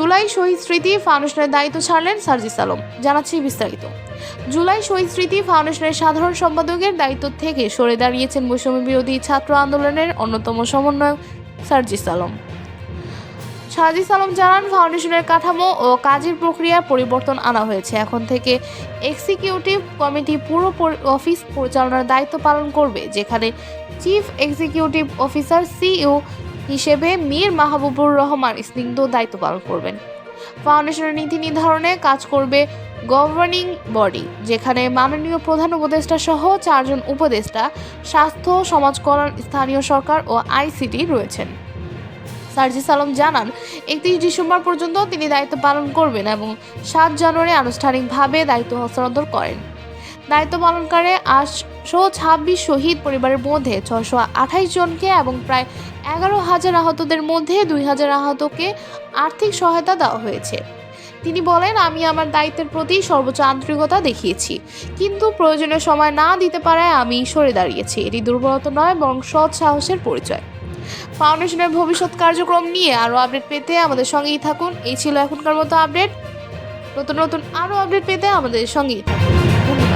জুলাই শহীদ স্মৃতি ফাউন্ডেশনের দায়িত্ব ছাড়লেন সার্জিস আলম। জানাচ্ছি বিস্তারিত। জুলাই শহীদ স্মৃতি ফাউন্ডেশনের সাধারণ সম্পাদকের দায়িত্ব থেকে সরে দাঁড়িয়েছেন বৈষম্য বিরোধী ছাত্র আন্দোলনের অন্যতম সমন্বয়ক সার্জিস আলম। সার্জিস আলম জানান, ফাউন্ডেশনের কাঠামো ও কাজের প্রক্রিয়া পরিবর্তন আনা হয়েছে। এখন থেকে এক্সিকিউটিভ কমিটি পুরো অফিস পরিচালনার দায়িত্ব পালন করবে, যেখানে চিফ এক্সিকিউটিভ অফিসার সিইও হিসেবে মীর মাহবুবুর রহমান স্নিগ্ধ দায়িত্ব পালন করবেন। ফাউন্ডেশনের নীতি নির্ধারণে কাজ করবে গভর্নিং বডি, যেখানে মাননীয় প্রধান উপদেষ্টা সহ 4 জন উপদেষ্টা, স্বাস্থ্য, সমাজ কল্যাণ, স্থানীয় সরকার ও আইসিটি রয়েছেন। সার্জিস আলম জানান, 31 ডিসেম্বর পর্যন্ত তিনি দায়িত্ব পালন করবেন এবং 7 জানুয়ারি আনুষ্ঠানিকভাবে দায়িত্ব হস্তান্তর করেন। দায়িত্ব পালনকালে 826 শহীদ পরিবারের মধ্যে 628 জনকে এবং প্রায় 11,000 আহতদের মধ্যে 2,000 আহতকে আর্থিক সহায়তা দেওয়া হয়েছে। তিনি বলেন, আমি আমার দায়িত্বের প্রতি সর্বোচ্চ আন্তরিকতা দেখিয়েছি, কিন্তু প্রয়োজনীয় সময় না দিতে পারায় আমি সরে দাঁড়িয়েছি। এটি দুর্বলতা নয়, বরং সৎ সাহসের পরিচয়। ফাউন্ডেশনের ভবিষ্যৎ কার্যক্রম নিয়ে আরও আপডেট পেতে আমাদের সঙ্গেই থাকুন। এই ছিল এখনকার মতো আপডেট। নতুন আরও আপডেট পেতে আমাদের সঙ্গেই থাকুন। ধন্যবাদ।